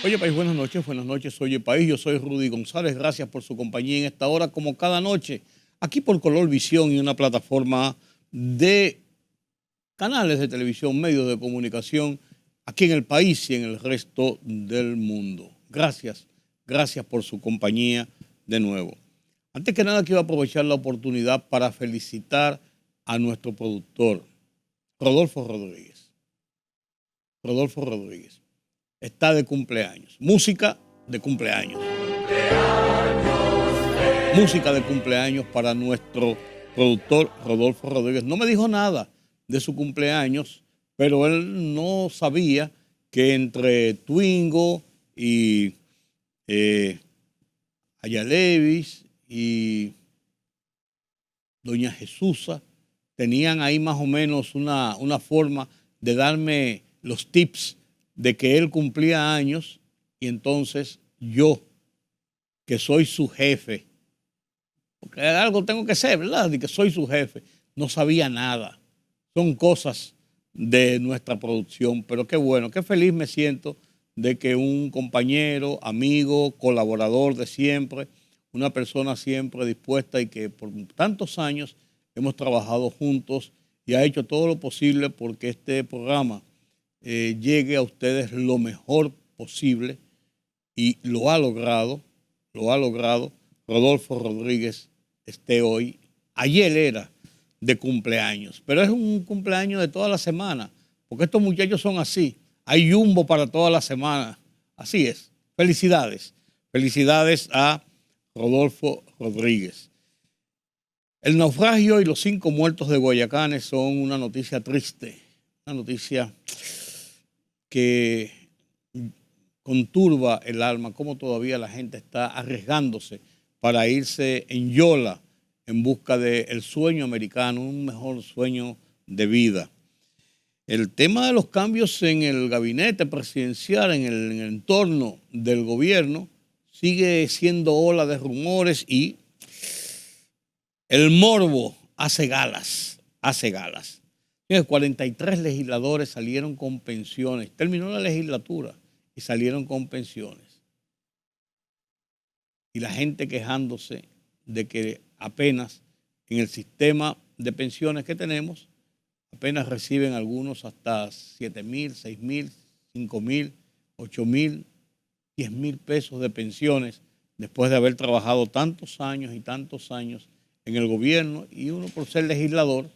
Oye País, buenas noches, oye País, yo soy Rudy González, gracias por su compañía en esta hora, como cada noche, aquí por Color Visión y una plataforma de canales de televisión, medios de comunicación, aquí en el país y en el resto del mundo. Gracias por su compañía de nuevo. Antes que nada quiero aprovechar la oportunidad para felicitar a nuestro productor, Rodolfo Rodríguez. Rodolfo Rodríguez está de cumpleaños. Música de cumpleaños. Música de cumpleaños para nuestro productor Rodolfo Rodríguez. No me dijo nada de su cumpleaños, pero él no sabía que entre Twingo y Ayalevis y Doña Jesusa tenían ahí más o menos una forma de darme los tips de que él cumplía años y entonces yo, que soy su jefe, porque algo tengo que ser, ¿verdad? De que soy su jefe, no sabía nada. Son cosas de nuestra producción, pero qué bueno, qué feliz me siento de que un compañero, amigo, colaborador de siempre, una persona siempre dispuesta y que por tantos años hemos trabajado juntos y ha hecho todo lo posible porque este programa llegue a ustedes lo mejor posible y lo ha logrado. Rodolfo Rodríguez esté hoy, ayer era de cumpleaños, pero es un cumpleaños de toda la semana, porque estos muchachos son así, hay jumbo para toda la semana, así es. Felicidades a Rodolfo Rodríguez. El naufragio y los 5 muertos de Guayacanes son una noticia triste, una noticia que conturba el alma, como todavía la gente está arriesgándose para irse en yola en busca del sueño americano, un mejor sueño de vida. El tema de los cambios en el gabinete presidencial, en el entorno del gobierno, sigue siendo ola de rumores y el morbo hace galas. 43 legisladores salieron con pensiones. Terminó la legislatura y salieron con pensiones. Y la gente quejándose de que apenas en el sistema de pensiones que tenemos, apenas reciben algunos hasta 7,000, 6,000, 5,000, 8,000, 10,000 pesos de pensiones después de haber trabajado tantos años en el gobierno, y uno por ser legislador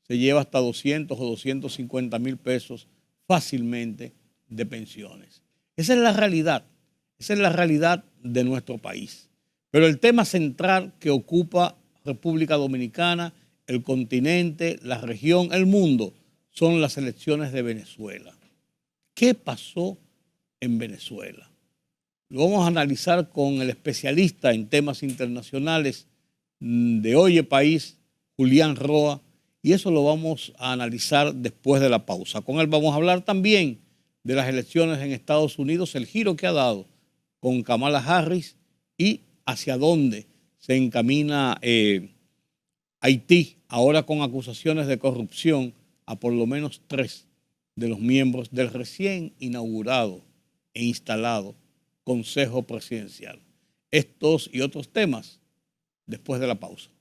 se lleva hasta 200 o 250,000 pesos fácilmente de pensiones. Esa es la realidad de nuestro país. Pero el tema central que ocupa República Dominicana, el continente, la región, el mundo, son las elecciones de Venezuela. ¿Qué pasó en Venezuela? Lo vamos a analizar con el especialista en temas internacionales de Oye País, Julián Roa, y eso lo vamos a analizar después de la pausa. Con él vamos a hablar también de las elecciones en Estados Unidos, el giro que ha dado con Kamala Harris y hacia dónde se encamina Haití, ahora con acusaciones de corrupción a por lo menos 3 de los miembros del recién inaugurado e instalado Consejo Presidencial. Estos y otros temas después de la pausa.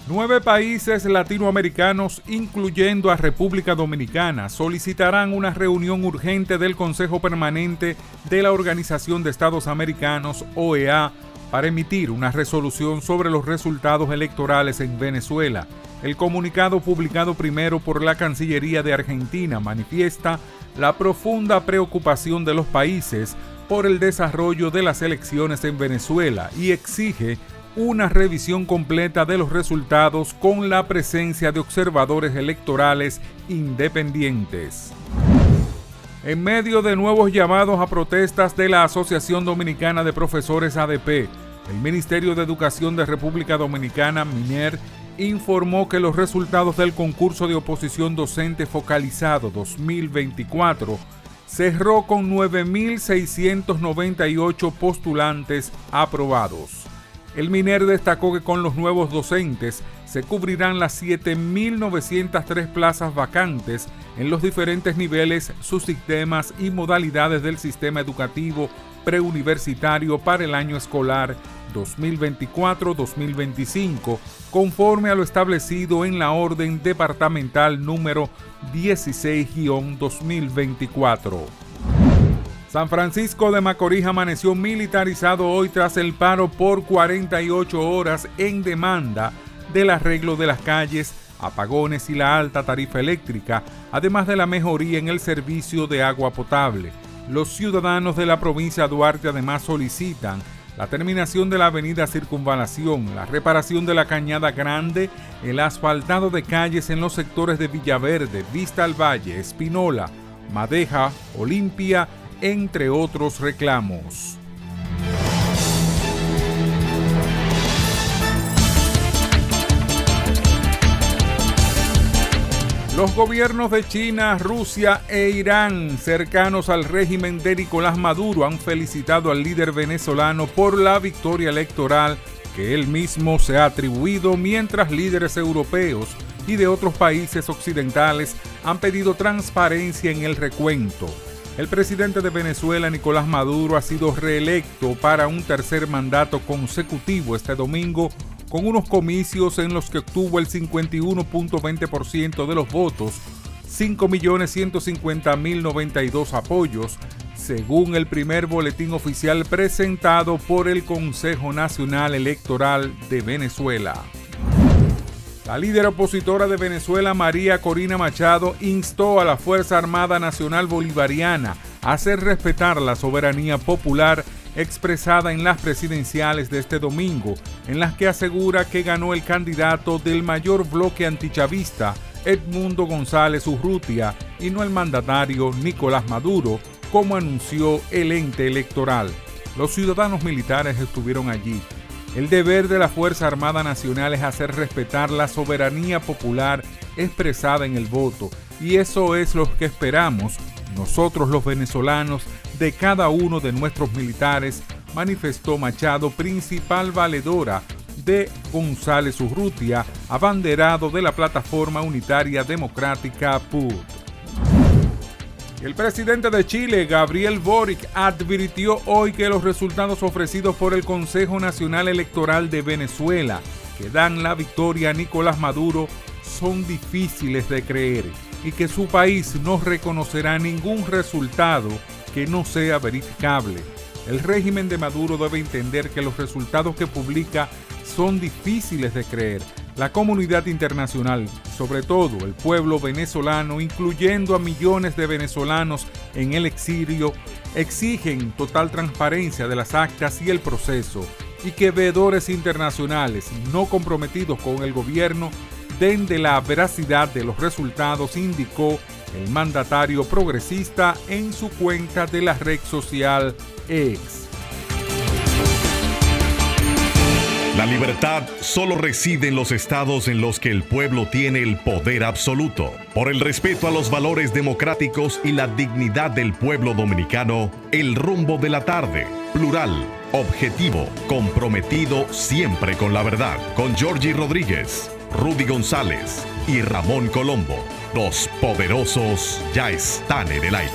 Nueve países latinoamericanos, incluyendo a República Dominicana, solicitarán una reunión urgente del Consejo Permanente de la Organización de Estados Americanos, OEA, para emitir una resolución sobre los resultados electorales en Venezuela. El comunicado publicado primero por la Cancillería de Argentina manifiesta la profunda preocupación de los países por el desarrollo de las elecciones en Venezuela y exige una revisión completa de los resultados con la presencia de observadores electorales independientes. En medio de nuevos llamados a protestas de la Asociación Dominicana de Profesores ADP, el Ministerio de Educación de República Dominicana, MINER, informó que los resultados del concurso de oposición docente focalizado 2024 cerró con 9.698 postulantes aprobados. El MINER destacó que con los nuevos docentes se cubrirán las 7.903 plazas vacantes en los diferentes niveles, subsistemas y modalidades del sistema educativo preuniversitario para el año escolar 2024-2025, conforme a lo establecido en la Orden Departamental número 16-2024. San Francisco de Macorís amaneció militarizado hoy tras el paro por 48 horas en demanda del arreglo de las calles, apagones y la alta tarifa eléctrica, además de la mejoría en el servicio de agua potable. Los ciudadanos de la provincia de Duarte además solicitan la terminación de la avenida Circunvalación, la reparación de la Cañada Grande, el asfaltado de calles en los sectores de Villaverde, Vista al Valle, Espinola, Madeja, Olimpia, entre otros reclamos. Los gobiernos de China, Rusia e Irán, cercanos al régimen de Nicolás Maduro, han felicitado al líder venezolano por la victoria electoral que él mismo se ha atribuido, mientras líderes europeos y de otros países occidentales han pedido transparencia en el recuento. El presidente de Venezuela, Nicolás Maduro, ha sido reelecto para un tercer mandato consecutivo este domingo, con unos comicios en los que obtuvo el 51.20% de los votos, 5.150.092 apoyos, según el primer boletín oficial presentado por el Consejo Nacional Electoral de Venezuela. La líder opositora de Venezuela, María Corina Machado, instó a la Fuerza Armada Nacional Bolivariana a hacer respetar la soberanía popular expresada en las presidenciales de este domingo, en las que asegura que ganó el candidato del mayor bloque antichavista, Edmundo González Urrutia, y no el mandatario Nicolás Maduro, como anunció el ente electoral. Los ciudadanos militares estuvieron allí. El deber de la Fuerza Armada Nacional es hacer respetar la soberanía popular expresada en el voto, y eso es lo que esperamos nosotros los venezolanos de cada uno de nuestros militares, manifestó Machado, principal valedora de González Urrutia, abanderado de la Plataforma Unitaria Democrática PUD. El presidente de Chile, Gabriel Boric, advirtió hoy que los resultados ofrecidos por el Consejo Nacional Electoral de Venezuela, que dan la victoria a Nicolás Maduro, son difíciles de creer y que su país no reconocerá ningún resultado que no sea verificable. El régimen de Maduro debe entender que los resultados que publica son difíciles de creer. La comunidad internacional, sobre todo el pueblo venezolano, incluyendo a millones de venezolanos en el exilio, exigen total transparencia de las actas y el proceso, y que veedores internacionales no comprometidos con el gobierno den de la veracidad de los resultados, indicó el mandatario progresista en su cuenta de la red social X. La libertad solo reside en los estados en los que el pueblo tiene el poder absoluto. Por el respeto a los valores democráticos y la dignidad del pueblo dominicano, El Rumbo de la Tarde, plural, objetivo, comprometido siempre con la verdad, con Georgie Rodríguez, Rudy González y Ramón Colombo. Los poderosos ya están en el aire.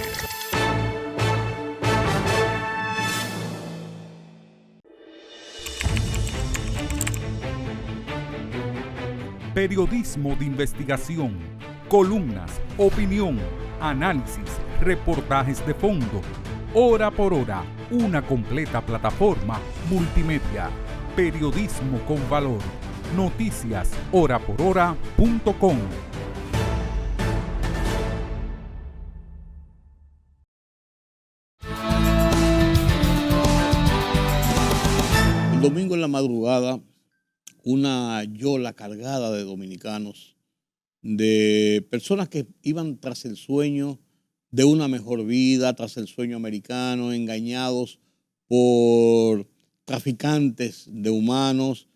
Periodismo de investigación, columnas, opinión, análisis, reportajes de fondo. Hora por hora, una completa plataforma multimedia. Periodismo con valor. Noticias horaporhora.com. El domingo en la madrugada, una yola cargada de dominicanos, de personas que iban tras el sueño de una mejor vida, tras el sueño americano, engañados por traficantes de humanos,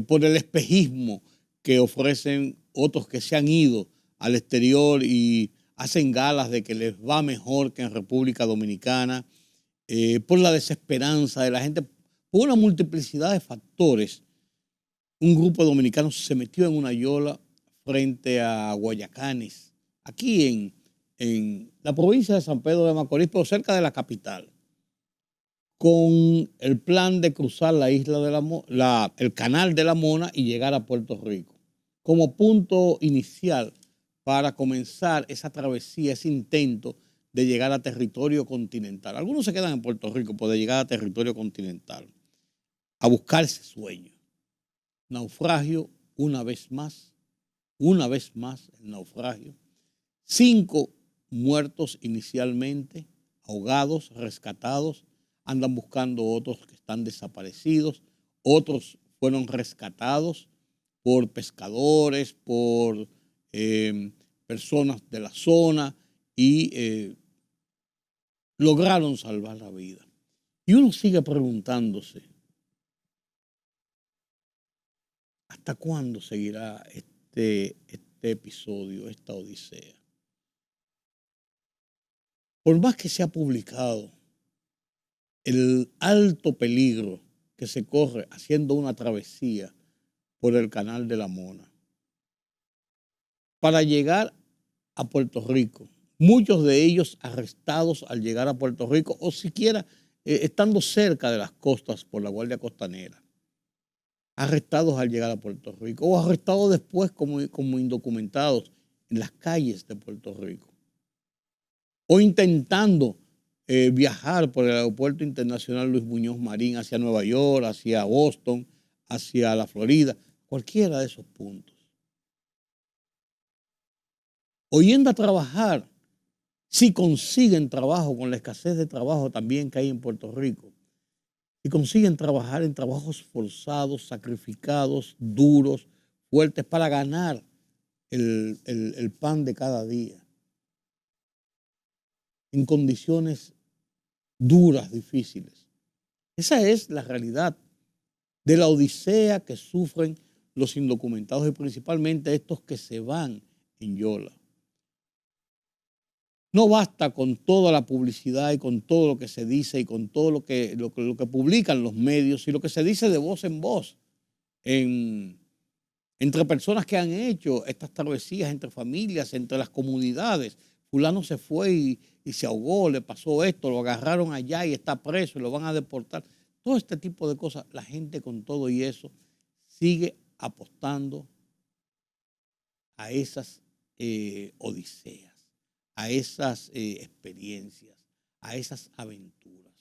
por el espejismo que ofrecen otros que se han ido al exterior y hacen galas de que les va mejor que en República Dominicana, por la desesperanza de la gente, por una multiplicidad de factores, un grupo de dominicanos se metió en una yola frente a Guayacanes, aquí en la provincia de San Pedro de Macorís, pero cerca de la capital, con el plan de cruzar la isla de el canal de la Mona y llegar a Puerto Rico, como punto inicial para comenzar esa travesía, ese intento de llegar a territorio continental. Algunos se quedan en Puerto Rico por llegar a territorio continental, a buscar ese sueño. Naufragio una vez más el naufragio. 5 muertos inicialmente, ahogados, rescatados. Andan buscando otros que están desaparecidos. Otros fueron rescatados por pescadores, por personas de la zona y lograron salvar la vida. Y uno sigue preguntándose, ¿hasta cuándo seguirá este episodio, esta odisea? Por más que se ha publicado el alto peligro que se corre haciendo una travesía por el canal de la Mona para llegar a Puerto Rico, muchos de ellos arrestados al llegar a Puerto Rico o siquiera estando cerca de las costas por la Guardia Costanera, arrestados al llegar a Puerto Rico o arrestados después como indocumentados en las calles de Puerto Rico o intentando viajar por el Aeropuerto Internacional Luis Muñoz Marín hacia Nueva York, hacia Boston, hacia la Florida, cualquiera de esos puntos. O yendo a trabajar, si consiguen trabajo con la escasez de trabajo también que hay en Puerto Rico, si consiguen trabajar en trabajos forzados, sacrificados, duros, fuertes para ganar el pan de cada día, en condiciones duras, difíciles. Esa es la realidad de la odisea que sufren los indocumentados y principalmente estos que se van en yola. No basta con toda la publicidad y con todo lo que se dice y con todo lo que publican los medios y lo que se dice de voz en voz entre personas que han hecho estas travesías, entre familias, entre las comunidades. Fulano se fue y se ahogó, le pasó esto, lo agarraron allá y está preso y lo van a deportar. Todo este tipo de cosas, la gente con todo y eso sigue apostando a esas odiseas, a esas experiencias, a esas aventuras.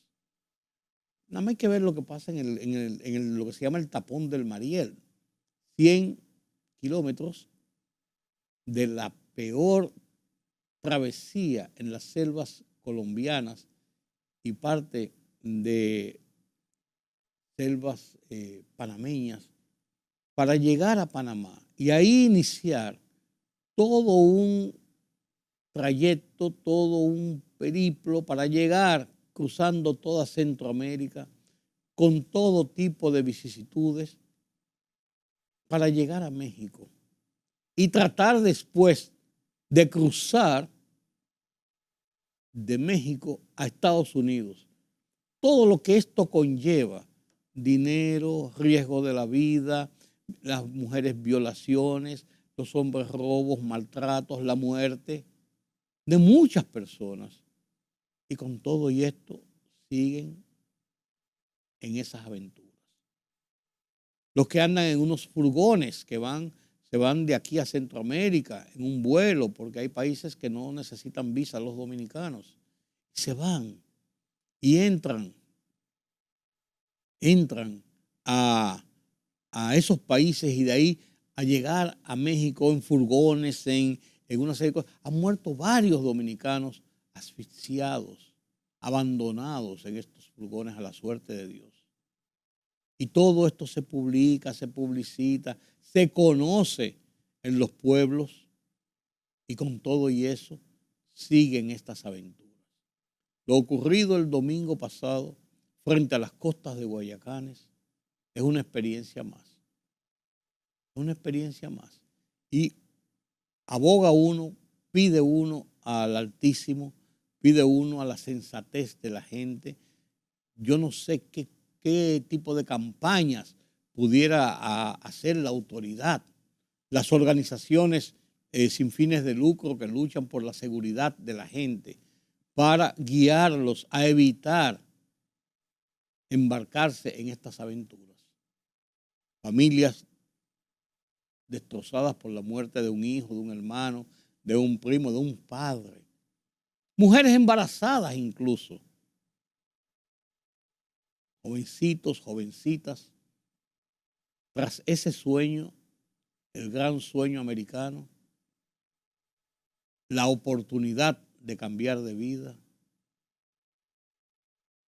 Nada más hay que ver lo que pasa en lo que se llama el tapón del Mariel. 100 kilómetros de la peor travesía en las selvas colombianas y parte de selvas panameñas para llegar a Panamá y ahí iniciar todo un trayecto, todo un periplo para llegar cruzando toda Centroamérica con todo tipo de vicisitudes para llegar a México y tratar después de cruzar de México a Estados Unidos. Todo lo que esto conlleva, dinero, riesgo de la vida, las mujeres violaciones, los hombres robos, maltratos, la muerte de muchas personas. Y con todo y esto siguen en esas aventuras. Los que andan en unos furgones que se van de aquí a Centroamérica en un vuelo, porque hay países que no necesitan visa los dominicanos. Se van y entran a esos países y de ahí a llegar a México en furgones, en una serie de cosas. Han muerto varios dominicanos asfixiados, abandonados en estos furgones a la suerte de Dios. Y todo esto se publica, se publicita, se conoce en los pueblos y con todo y eso siguen estas aventuras. Lo ocurrido el domingo pasado frente a las costas de Guayacanes es una experiencia más. Una experiencia más. Y aboga uno, pide uno al Altísimo, pide uno a la sensatez de la gente. Yo no sé qué qué tipo de campañas pudiera hacer la autoridad, las organizaciones sin fines de lucro que luchan por la seguridad de la gente, para guiarlos a evitar embarcarse en estas aventuras. Familias destrozadas por la muerte de un hijo, de un hermano, de un primo, de un padre. Mujeres embarazadas incluso. Jovencitos, jovencitas. Tras ese sueño, el gran sueño americano, la oportunidad de cambiar de vida,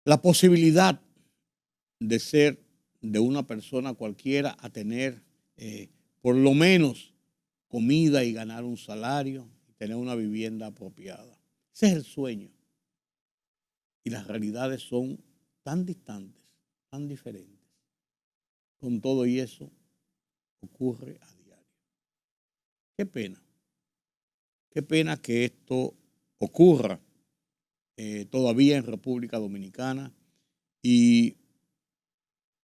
la posibilidad de ser de una persona cualquiera a tener por lo menos comida y ganar un salario y tener una vivienda apropiada. Ese es el sueño. Y las realidades son tan distantes, tan diferentes. Con todo y eso ocurre a diario. Qué pena. Qué pena que esto ocurra todavía en República Dominicana, y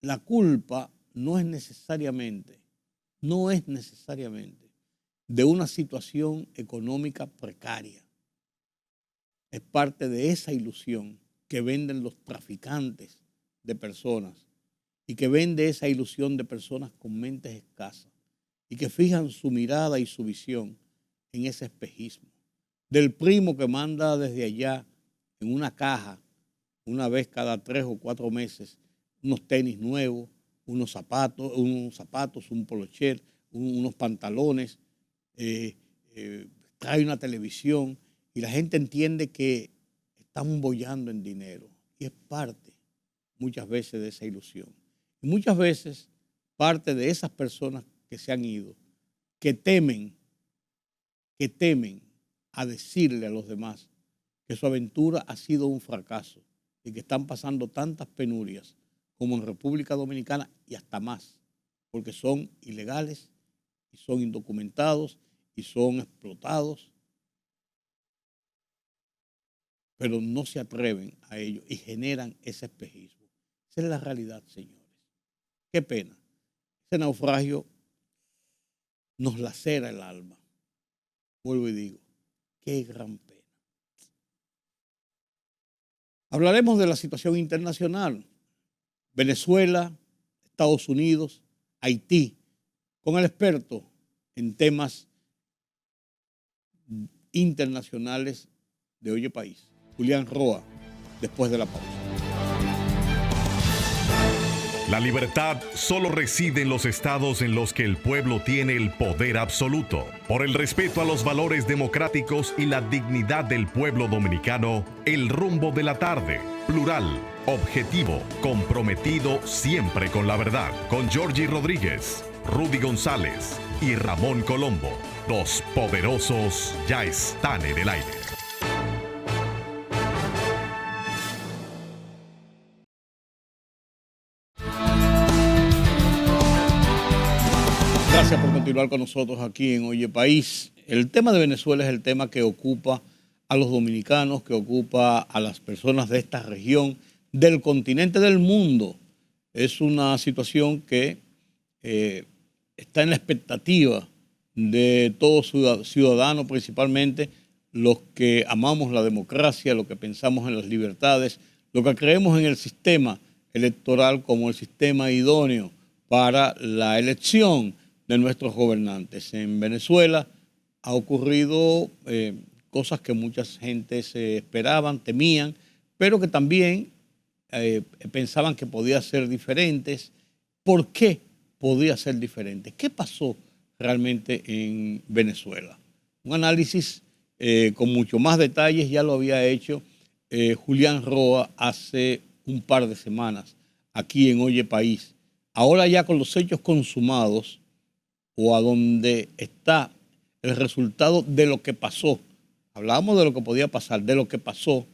la culpa no es necesariamente de una situación económica precaria. Es parte de esa ilusión que venden los traficantes de personas y que vende esa ilusión de personas con mentes escasas y que fijan su mirada y su visión en ese espejismo. Del primo que manda desde allá en una caja, una vez cada 3 o 4 meses, unos tenis nuevos, unos zapatos, un polocher, unos pantalones, trae una televisión y la gente entiende que están boyando en dinero, y es parte muchas veces de esa ilusión. Y muchas veces parte de esas personas que se han ido, que temen a decirle a los demás que su aventura ha sido un fracaso y que están pasando tantas penurias como en República Dominicana y hasta más, porque son ilegales y son indocumentados y son explotados, pero no se atreven a ello y generan ese espejismo. Esa es la realidad, señores. Qué pena. Ese naufragio nos lacera el alma. Vuelvo y digo, qué gran pena. Hablaremos de la situación internacional. Venezuela, Estados Unidos, Haití, con el experto en temas internacionales de Oye País, Julián Roa, después de la pausa. La libertad solo reside en los estados en los que el pueblo tiene el poder absoluto. Por el respeto a los valores democráticos y la dignidad del pueblo dominicano, El Rumbo de la Tarde, plural, objetivo, comprometido siempre con la verdad. Con Georgie Rodríguez, Rudy González y Ramón Colombo. Los poderosos ya están en el aire. Gracias por continuar con nosotros aquí en Oye País. El tema de Venezuela es el tema que ocupa a los dominicanos, que ocupa a las personas de esta región, del continente, del mundo. Es una situación que está en la expectativa de todo ciudadano, principalmente los que amamos la democracia, los que pensamos en las libertades, los que creemos en el sistema electoral como el sistema idóneo para la elección de nuestros gobernantes. En Venezuela ha ocurrido cosas que mucha gente se esperaban, temían, pero que también pensaban que podían ser diferentes. ¿Por qué podía ser diferente? ¿Qué pasó realmente en Venezuela? Un análisis con mucho más detalles ya lo había hecho Julián Roa hace un par de semanas aquí en Oye País. Ahora ya con los hechos consumados, o a donde está el resultado de lo que pasó. Hablábamos de lo que podía pasar, de lo que pasó.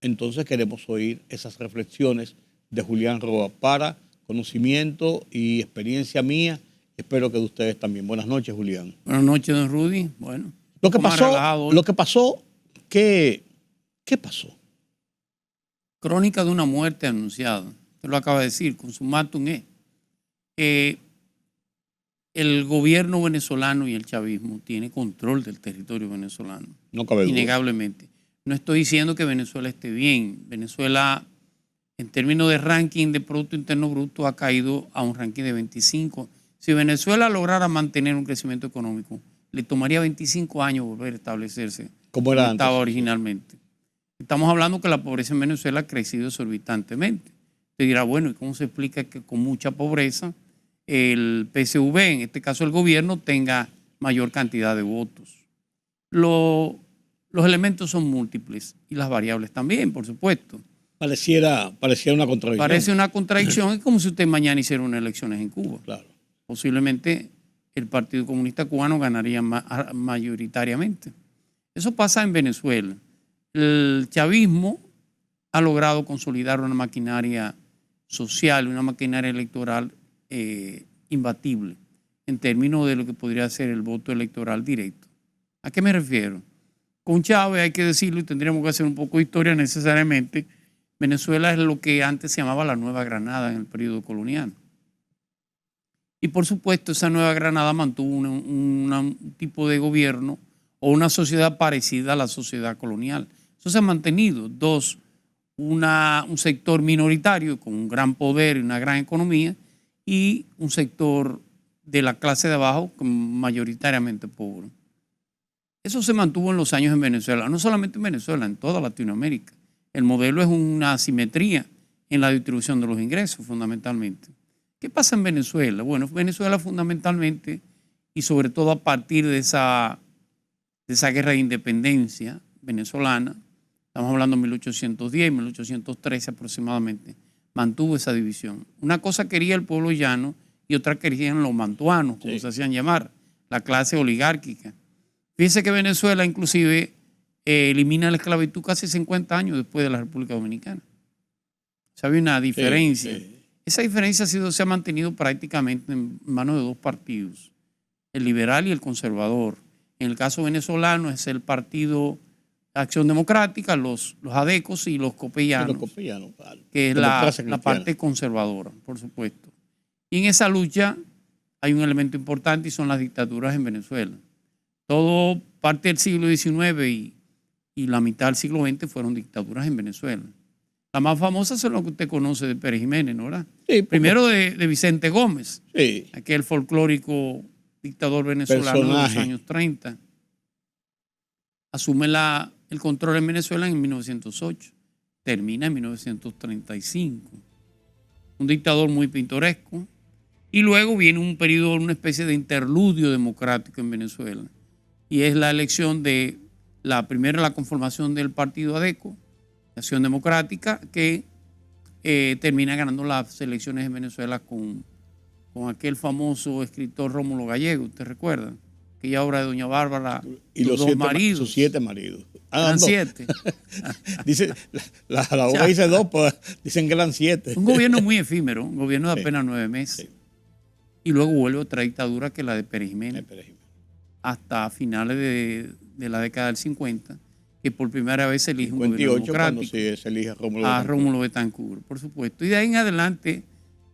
Entonces queremos oír esas reflexiones de Julián Roa para conocimiento y experiencia mía. Espero que de ustedes también. Buenas noches, Julián. Buenas noches, don Rudy. Bueno, Lo que pasó, ¿qué pasó? Crónica de una muerte anunciada. usted lo acaba de decir, consumatum es. El gobierno venezolano y el chavismo tiene control del territorio venezolano. No cabe duda. Innegablemente. No estoy diciendo que Venezuela esté bien. Venezuela, en términos de ranking de Producto Interno Bruto, ha caído a un ranking de 25. Si Venezuela lograra mantener un crecimiento económico, le tomaría 25 años volver a establecerse como era antes. Estaba originalmente. Estamos hablando que la pobreza en Venezuela ha crecido exorbitantemente. Usted dirá, bueno, ¿y cómo se explica que con mucha pobreza el PSV, en este caso el gobierno, tenga mayor cantidad de votos? Los elementos son múltiples y las variables también, por supuesto. Pareciera una contradicción. Parece una contradicción. Es como si usted mañana hiciera unas elecciones en Cuba. Claro. Posiblemente el Partido Comunista Cubano ganaría mayoritariamente. Eso pasa en Venezuela. El chavismo ha logrado consolidar una maquinaria social, una maquinaria electoral imbatible en términos de lo que podría ser el voto electoral directo. ¿A qué me refiero? Con Chávez, hay que decirlo, y tendríamos que hacer un poco de historia necesariamente, Venezuela es lo que antes se llamaba la Nueva Granada en el periodo colonial. Y por supuesto esa Nueva Granada mantuvo un tipo de gobierno o una sociedad parecida a la sociedad colonial. Eso se ha mantenido. Dos, un sector minoritario con un gran poder y una gran economía, y un sector de la clase de abajo mayoritariamente pobre. Eso se mantuvo en los años en Venezuela, no solamente en Venezuela, en toda Latinoamérica. El modelo es una asimetría en la distribución de los ingresos, fundamentalmente. ¿Qué pasa en Venezuela? Bueno, Venezuela fundamentalmente, y sobre todo a partir de esa guerra de independencia venezolana, estamos hablando de 1810, 1813 aproximadamente, mantuvo esa división. Una cosa quería el pueblo llano y otra querían los mantuanos, como se hacían llamar, la clase oligárquica. Fíjese que Venezuela inclusive elimina la esclavitud casi 50 años después de la República Dominicana. O sea, había una diferencia. Esa diferencia se ha mantenido prácticamente en manos de dos partidos, el liberal y el conservador. En el caso venezolano es el Partido Acción Democrática, los adecos y los copellanos, claro. Que es la parte conservadora, por supuesto. Y en esa lucha hay un elemento importante y son las dictaduras en Venezuela. Todo parte del siglo XIX y la mitad del siglo XX fueron dictaduras en Venezuela. La más famosa es lo que usted conoce de Pérez Jiménez, ¿no? ¿Verdad? Sí, primero de Vicente Gómez, sí, aquel folclórico dictador venezolano de los años 30. Asume el control en Venezuela en 1908, termina en 1935. Un dictador muy pintoresco. Y luego viene un periodo, una especie de interludio democrático en Venezuela. Y es la elección de la conformación del partido ADECO, Acción Democrática, que termina ganando las elecciones en Venezuela con aquel famoso escritor Rómulo Gallego, ¿usted recuerda? Aquella obra de Doña Bárbara, y los dos maridos. Sus 7 maridos. Eran 7. Dice, la obra dice 2, pues dicen que eran 7. Un gobierno muy efímero, un gobierno de apenas 9 meses. Sí. Y luego vuelve otra dictadura que la de Pérez Jiménez. Hasta finales de la década del 50, que por primera vez se elige un gobierno democrático. Cuando se elige Rómulo Betancourt, por supuesto. Y de ahí en adelante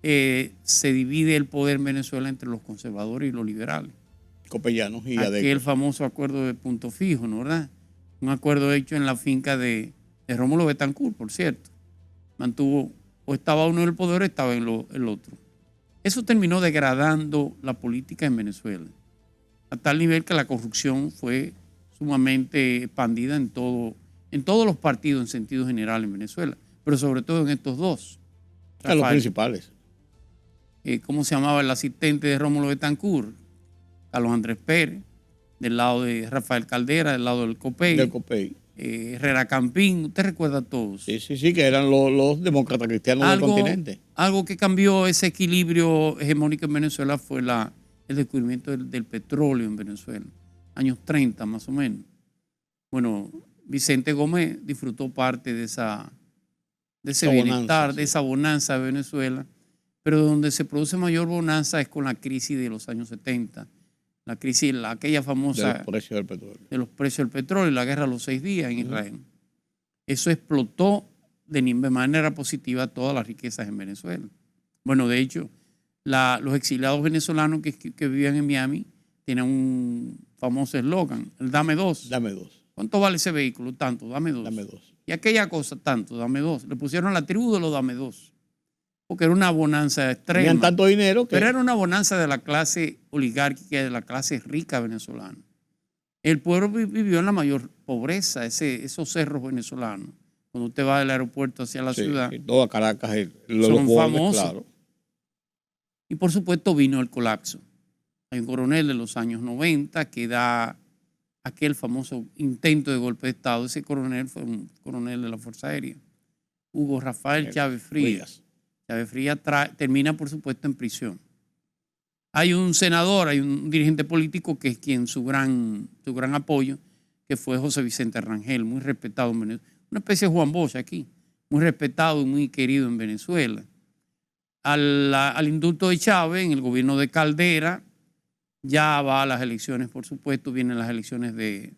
se divide el poder en Venezuela entre los conservadores y los liberales. Copellanos y adecos. Aquel famoso acuerdo de punto fijo, ¿no, verdad? Un acuerdo hecho en la finca de Rómulo Betancourt, por cierto. Mantuvo, o estaba uno en el poder o estaba en el otro. Eso terminó degradando la política en Venezuela, a tal nivel que la corrupción fue sumamente expandida en todos los partidos en sentido general en Venezuela, pero sobre todo en estos dos. Rafael, los principales. ¿Cómo se llamaba el asistente de Rómulo Betancourt? Carlos Andrés Pérez, del lado de Rafael Caldera, del lado del COPEI. Herrera Campín, usted recuerda a todos. Sí, que eran los demócratas cristianos del continente. Algo que cambió ese equilibrio hegemónico en Venezuela fue el descubrimiento del petróleo en Venezuela, años 30 más o menos. Bueno, Vicente Gómez disfrutó parte de ese bienestar, de esa bonanza de Venezuela, pero donde se produce mayor bonanza es con la crisis de los años 70, la crisis, aquella famosa de los precios del petróleo y la guerra de los 6 días en Israel. Eso explotó de manera positiva todas las riquezas en Venezuela. Bueno, de hecho, los exiliados venezolanos que vivían en Miami tienen un famoso eslogan, el dame dos. Dame dos. ¿Cuánto vale ese vehículo? Tanto, dame dos. Dame dos. Y aquella cosa, tanto, dame dos. Le pusieron la tribu de los dame dos, porque era una bonanza extrema. Tenían tanto dinero que... Pero era una bonanza de la clase oligárquica, de la clase rica venezolana. El pueblo vivió en la mayor pobreza, esos cerros venezolanos. Cuando usted va del aeropuerto hacia la ciudad. Sí, toda Caracas, son bordes, famosos. claro. Y por supuesto vino el colapso. Hay un coronel de los años 90 que da aquel famoso intento de golpe de Estado. Ese coronel fue un coronel de la Fuerza Aérea, Hugo Rafael Chávez Frías. Chávez Frías termina, por supuesto, en prisión. Hay un senador, hay un dirigente político que es quien su gran apoyo, que fue José Vicente Rangel, muy respetado en Venezuela. Una especie de Juan Bosch aquí, muy respetado y muy querido en Venezuela. Al indulto de Chávez, en el gobierno de Caldera, ya va a las elecciones, por supuesto, vienen las elecciones de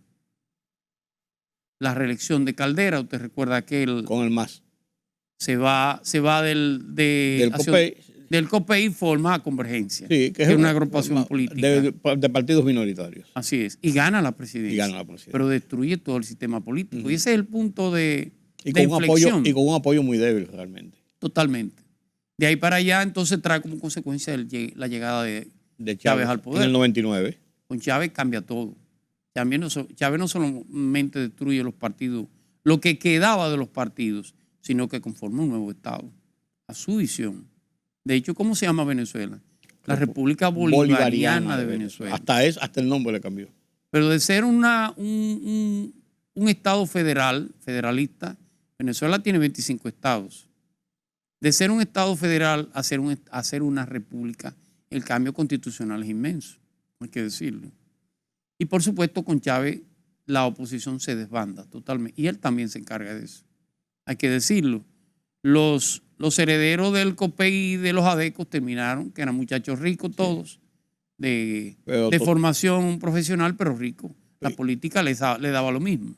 la reelección de Caldera. Usted recuerda que él con el MAS se va del COPEI y forma Convergencia, sí, que es una agrupación política de partidos minoritarios. Así es, y gana la presidencia, pero destruye todo el sistema político. Y ese es el punto de inflexión. Y con un apoyo muy débil realmente. Totalmente. De ahí para allá, entonces trae como consecuencia la llegada de Chávez al poder. En el 99. Con Chávez cambia todo. Chávez no solamente destruye los partidos, lo que quedaba de los partidos, sino que conforma un nuevo Estado, a su visión. De hecho, ¿cómo se llama Venezuela? La República Bolivariana de Venezuela. Hasta el nombre le cambió. Pero de ser un Estado federalista, Venezuela tiene 25 estados. De ser un Estado federal a ser una república, el cambio constitucional es inmenso, hay que decirlo. Y por supuesto, con Chávez la oposición se desbanda totalmente. Y él también se encarga de eso. Hay que decirlo. Los herederos del COPEI y de los ADECOS terminaron, que eran muchachos ricos todos, de formación profesional, pero ricos. La política le daba lo mismo.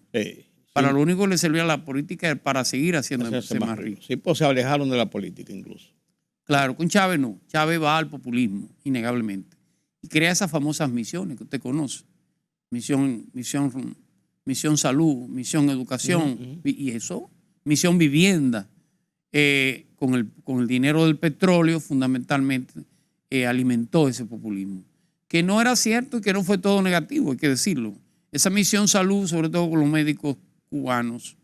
Para lo único que le servía la política era para seguir haciéndose más rico. Sí, pues se alejaron de la política incluso. Claro, con Chávez no. Chávez va al populismo, innegablemente. Y crea esas famosas misiones que usted conoce. Misión salud, misión educación, y eso, misión vivienda. Con el dinero del petróleo, fundamentalmente, alimentó ese populismo. Que no era cierto y que no fue todo negativo, hay que decirlo. Esa misión salud, sobre todo con los médicos cubanos,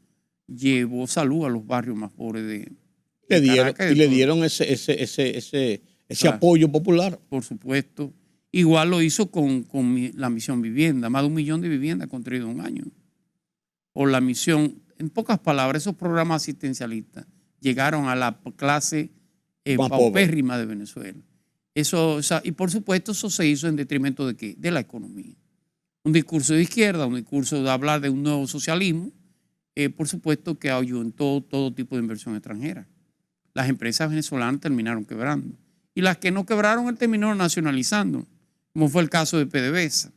llevó salud a los barrios más pobres de Caracas. Le dieron ese apoyo popular. Por supuesto. Igual lo hizo con la misión vivienda. Más de 1 millón de viviendas construidas en un año. O la misión, en pocas palabras, esos programas asistencialistas llegaron a la clase paupérrima de Venezuela. Y por supuesto eso se hizo en detrimento de ¿qué? De la economía. Un discurso de izquierda, un discurso de hablar de un nuevo socialismo, por supuesto que ahuyentó todo tipo de inversión extranjera. Las empresas venezolanas terminaron quebrando. Y las que no quebraron, él terminó nacionalizando, como fue el caso de PDVSA,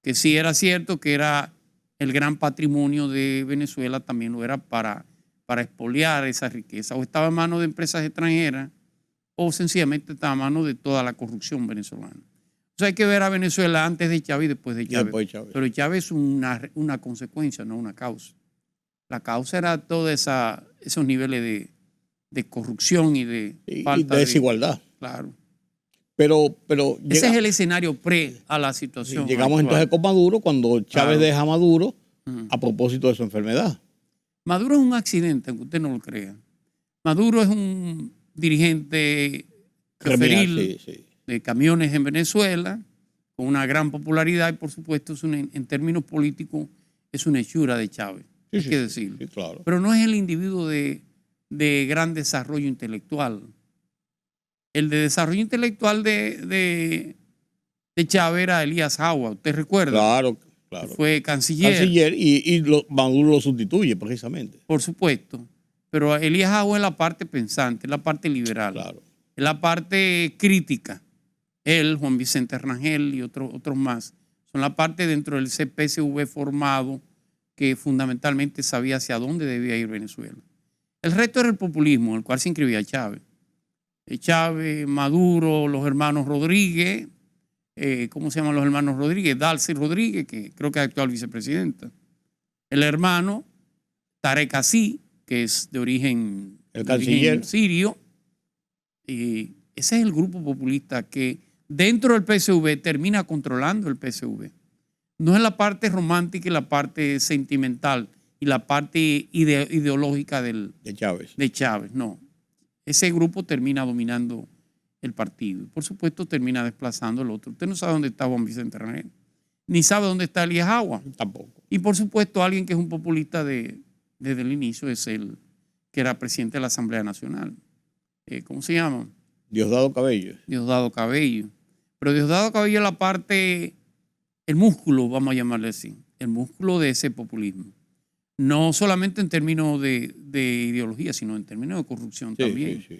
que sí era cierto que era el gran patrimonio de Venezuela, también lo era para expoliar esa riqueza. O estaba en manos de empresas extranjeras o sencillamente estaba en manos de toda la corrupción venezolana. O sea, hay que ver a Venezuela antes de Chávez y después de Chávez. Pero Chávez es una consecuencia, no una causa. La causa era todos esos niveles de corrupción y de falta de desigualdad. Claro. Pero ese es el escenario a la situación. Llegamos actual. Entonces con Maduro, cuando Chávez deja a Maduro a propósito de su enfermedad. Maduro es un accidente, aunque usted no lo crea. Maduro es un dirigente preferil de camiones en Venezuela, con una gran popularidad y por supuesto en términos políticos es una hechura de Chávez, hay que decirlo. Sí, claro. Pero no es el individuo de gran desarrollo intelectual. El de desarrollo intelectual de Chávez era Elías Agua, ¿usted recuerda? Claro. Fue canciller. Y Maduro lo sustituye precisamente. Por supuesto. Pero Elías Agua es la parte pensante, es la parte liberal. Claro. Es la parte crítica. Él, Juan Vicente Rangel y otros más, son la parte dentro del CPSV formado que fundamentalmente sabía hacia dónde debía ir Venezuela. El resto era el populismo, en el cual se inscribía Chávez. Chávez, Maduro, los hermanos Rodríguez, ¿cómo se llaman los hermanos Rodríguez? Dalcy Rodríguez, que creo que es actual vicepresidenta. El hermano Tarek Aziz, que es de origen sirio. Y ese es el grupo populista que dentro del PSV termina controlando el PSV. No es la parte romántica y la parte sentimental y la parte ideológica de Chávez, no. Ese grupo termina dominando el partido. Y por supuesto termina desplazando el otro. Usted no sabe dónde está Juan Vicente Rangel, ni sabe dónde está Elías Agua. Tampoco. Y por supuesto alguien que es un populista desde el inicio es el que era presidente de la Asamblea Nacional. ¿Cómo se llama? Diosdado Cabello. Diosdado Cabello. Pero Diosdado Cabello es la parte, el músculo, vamos a llamarle así, el músculo de ese populismo. No solamente en términos de ideología, sino en términos de corrupción también. Sí.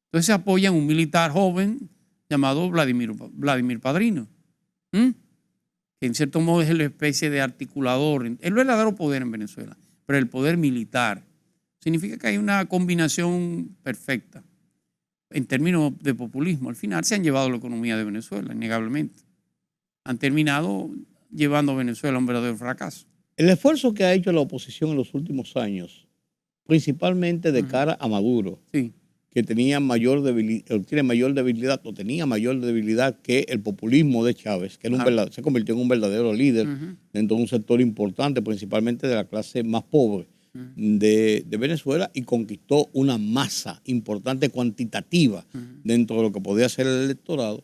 Entonces se apoya en un militar joven llamado Vladimir Padrino, que en cierto modo es la especie de articulador, el verdadero poder en Venezuela, pero el poder militar. Significa que hay una combinación perfecta en términos de populismo. Al final se han llevado la economía de Venezuela, innegablemente. Han terminado llevando a Venezuela a un verdadero fracaso. El esfuerzo que ha hecho la oposición en los últimos años, principalmente de cara a Maduro, sí, que tenía mayor debilidad que el populismo de Chávez, que era se convirtió en un verdadero líder dentro de un sector importante, principalmente de la clase más pobre de Venezuela, y conquistó una masa importante cuantitativa dentro de lo que podía ser el electorado.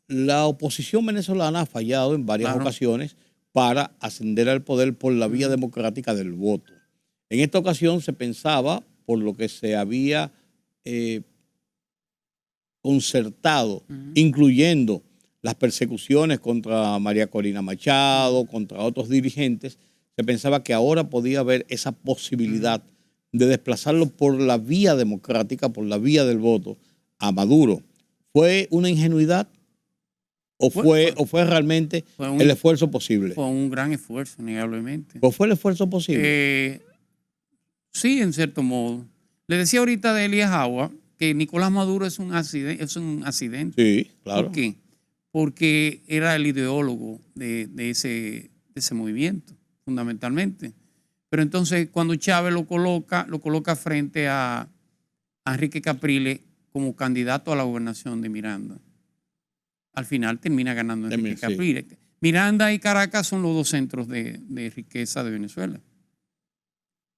La oposición venezolana ha fallado en varias ocasiones para ascender al poder por la vía democrática del voto. En esta ocasión se pensaba, por lo que se había concertado, incluyendo las persecuciones contra María Corina Machado, contra otros dirigentes, se pensaba que ahora podía haber esa posibilidad de desplazarlo por la vía democrática, por la vía del voto, a Maduro. ¿Fue una ingenuidad o fue realmente el esfuerzo posible? Fue un gran esfuerzo, innegablemente. ¿O fue el esfuerzo posible? Sí, en cierto modo. Le decía ahorita de Elías Agua que Nicolás Maduro es un accidente. Sí, claro. ¿Por qué? Porque era el ideólogo de ese movimiento, fundamentalmente. Pero entonces cuando Chávez lo coloca frente a Enrique Capriles como candidato a la gobernación de Miranda. Al final termina ganando Enrique Capriles. Sí. Miranda y Caracas son los dos centros de riqueza de Venezuela.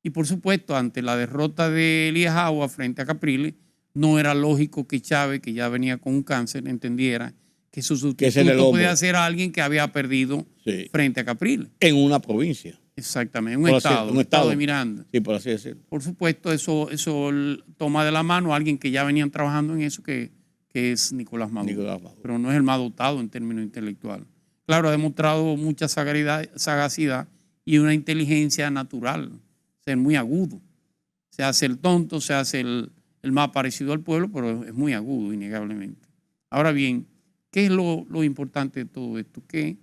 Y por supuesto, ante la derrota de Elías Agua frente a Capriles, no era lógico que Chávez, que ya venía con un cáncer, entendiera que su sustituto podía ser alguien que había perdido frente a Capriles. En una provincia. Exactamente, un estado de Miranda. Sí, por así decirlo. Por supuesto, eso toma de la mano a alguien que ya venían trabajando en eso, que es Nicolás Maduro. Pero no es el más dotado en términos intelectuales. Claro, ha demostrado mucha sagacidad y una inteligencia natural, ser muy agudo. Se hace el tonto, se hace el más parecido al pueblo, pero es muy agudo, innegablemente. Ahora bien, ¿qué es lo importante de todo esto? Que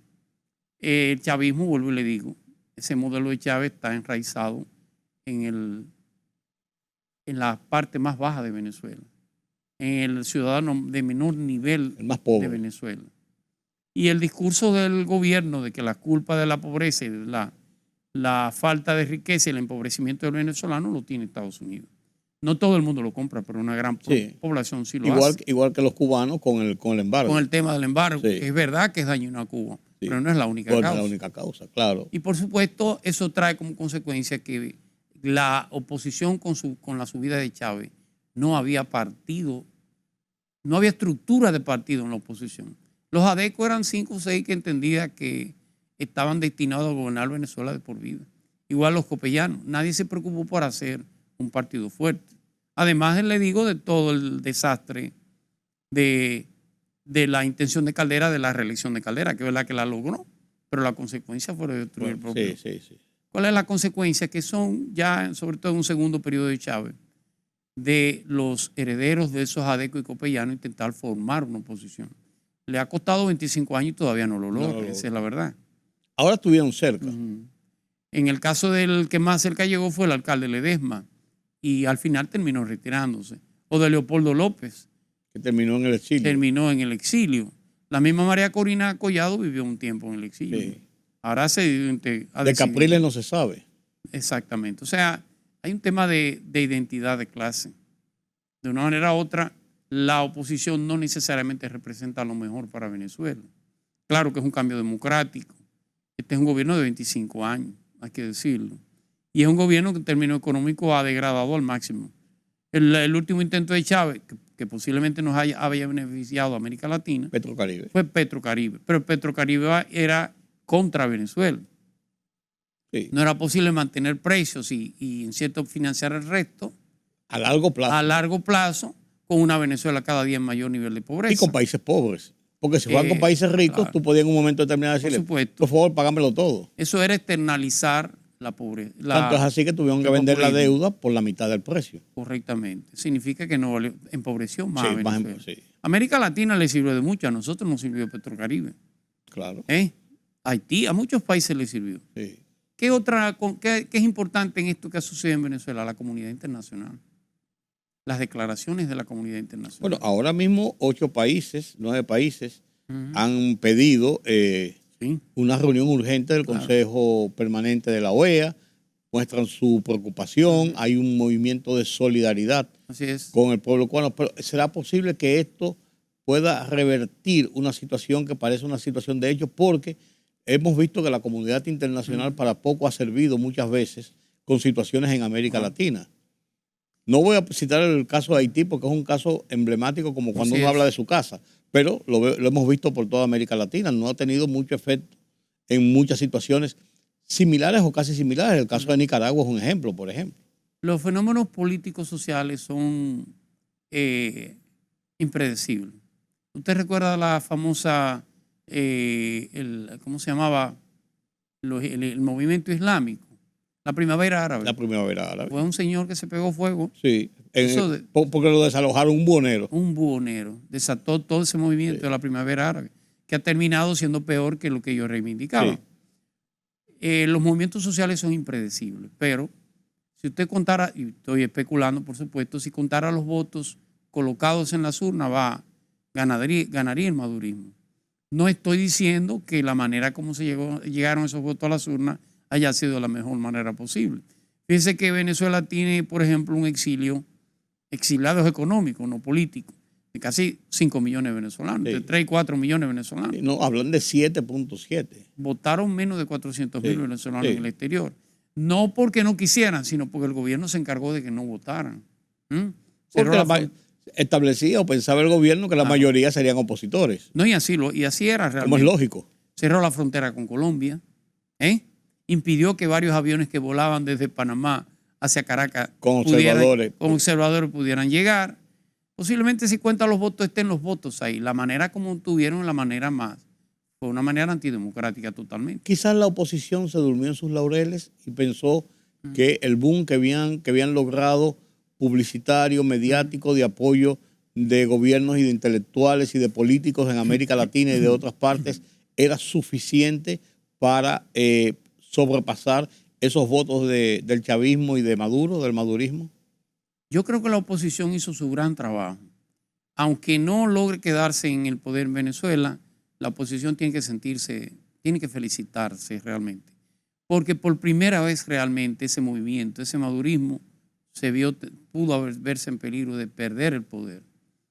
el chavismo, vuelvo y le digo, ese modelo de Chávez está enraizado en la parte más baja de Venezuela, en el ciudadano de menor nivel, el más pobre de Venezuela. Y el discurso del gobierno de que la culpa de la pobreza y de la falta de riqueza y el empobrecimiento del venezolano lo tiene Estados Unidos. No todo el mundo lo compra, pero una gran población sí lo hace. Igual que los cubanos con el embargo. Con el tema del embargo, que es verdad que es dañino a Cuba, pero no es la única causa. No es la única causa, claro. Y por supuesto, eso trae como consecuencia que la oposición con la subida de Chávez no había partido, no había estructura de partido en la oposición. Los ADECO eran 5 o 6 que entendía que estaban destinados a gobernar Venezuela de por vida. Igual los copellanos. Nadie se preocupó por hacer un partido fuerte. Además, le digo de todo el desastre de la intención de Caldera, de la reelección de Caldera, que es verdad que la logró, pero la consecuencia fue destruir el propio. Sí. ¿Cuál es la consecuencia? Que son ya, sobre todo en un segundo periodo de Chávez, de los herederos de esos ADECO y copellanos intentar formar una oposición. Le ha costado 25 años y todavía no lo logra, esa es la verdad. Ahora estuvieron cerca. En el caso del que más cerca llegó fue el alcalde Ledesma y al final terminó retirándose. O de Leopoldo López, Que terminó en el exilio. terminó en el exilio. La misma María Corina Collado vivió un tiempo en el exilio. Sí. Ahora De Capriles no se sabe. Exactamente. O sea, hay un tema de identidad de clase. De una manera u otra, la oposición no necesariamente representa lo mejor para Venezuela. Claro que es un cambio democrático. Este es un gobierno de 25 años, hay que decirlo. Y es un gobierno que en términos económicos ha degradado al máximo. El último intento de Chávez, que posiblemente nos había beneficiado a América Latina, Petrocaribe. fue Petrocaribe. Pero Petrocaribe era contra Venezuela. Sí. No era posible mantener precios y en cierto financiar el resto A largo plazo. a largo plazo con una Venezuela cada día en mayor nivel de pobreza. Y con países pobres. Porque si fueran con países ricos, claro. tú podías en un momento determinado decirle, por favor, págamelo todo. Eso era externalizar la pobreza. Tanto es así que tuvieron que vender la deuda por la mitad del precio. Correctamente. Significa que no empobreció más a Sí, Venezuela. sí. América Latina le sirvió de mucho, a nosotros nos sirvió Petrocaribe. Claro. Haití, a muchos países le sirvió. Sí. ¿Qué es importante en esto que ha sucedido en Venezuela? La comunidad internacional. Las declaraciones de la comunidad internacional. Bueno, ahora mismo 9 países han pedido sí. una reunión urgente del Consejo Permanente de la OEA, muestran su preocupación, hay un movimiento de solidaridad Así es. con el pueblo cubano, pero ¿será posible que esto pueda revertir una situación que parece una situación de hecho? Porque hemos visto que la comunidad internacional para poco ha servido muchas veces con situaciones en América Latina. No voy a citar el caso de Haití porque es un caso emblemático como cuando uno habla de su casa, pero lo hemos visto por toda América Latina. No ha tenido mucho efecto en muchas situaciones similares o casi similares. El caso de Nicaragua es un ejemplo, por ejemplo. Los fenómenos políticos sociales son impredecibles. ¿Usted recuerda la famosa, ¿cómo se llamaba? El movimiento islámico. La primavera árabe. La primavera árabe. Fue un señor que se pegó fuego. Sí, porque lo desalojaron un buhonero. Un buhonero. Desató todo ese movimiento de la primavera árabe, que ha terminado siendo peor que lo que ellos reivindicaban. Sí. Los movimientos sociales son impredecibles, pero si usted contara, y estoy especulando por supuesto, si contara los votos colocados en las urnas, ganaría el madurismo. No estoy diciendo que la manera como llegaron esos votos a las urnas haya sido la mejor manera posible. Fíjense que Venezuela tiene, por ejemplo, un exiliados económicos, no políticos, de casi 5 millones de venezolanos, de 3 y 4 millones de venezolanos. No, hablan de 7.7. Votaron menos de 400,000 venezolanos en el exterior. No porque no quisieran, sino porque el gobierno se encargó de que no votaran. Establecía o pensaba el gobierno que la mayoría serían opositores. No, y así era realmente. Como es lógico. Cerró la frontera con Colombia, impidió que varios aviones que volaban desde Panamá hacia Caracas con observadores pudieran llegar. Posiblemente si cuentan los votos estén los votos ahí. La manera como tuvieron fue una manera antidemocrática totalmente. Quizás la oposición se durmió en sus laureles y pensó que el boom que habían logrado publicitario, mediático, de apoyo de gobiernos y de intelectuales y de políticos en América Latina y de otras partes era suficiente para sobrepasar esos votos del chavismo y de Maduro, del madurismo? Yo creo que la oposición hizo su gran trabajo. Aunque no logre quedarse en el poder en Venezuela, la oposición tiene que felicitarse realmente. Porque por primera vez realmente ese movimiento, ese madurismo, pudo verse en peligro de perder el poder.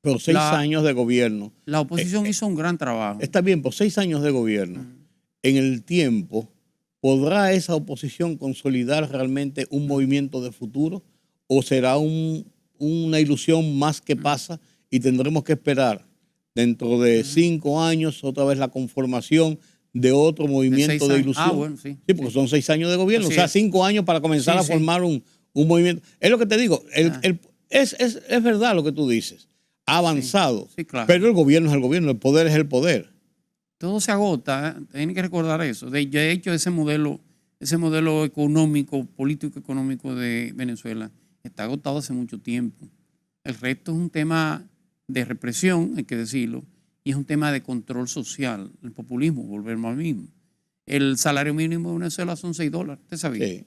Pero 6 años de gobierno. La oposición hizo un gran trabajo. Está bien, por 6 años de gobierno. En el tiempo, ¿podrá esa oposición consolidar realmente un movimiento de futuro? ¿O será una ilusión más que pasa y tendremos que esperar dentro de 5 años otra vez la conformación de otro movimiento de ilusión? Bueno, sí. Sí, porque son 6 años de gobierno, o sea, 5 años para comenzar a formar un movimiento. Es lo que te digo, es verdad lo que tú dices, ha avanzado, claro. Pero el gobierno es el gobierno, el poder es el poder. Todo se agota, tienen que recordar eso. De hecho, ese modelo económico, político-económico de Venezuela está agotado hace mucho tiempo. El resto es un tema de represión, hay que decirlo, y es un tema de control social, el populismo, volvemos al mismo. El salario mínimo de Venezuela son $6. ¿Usted sabía? Sí.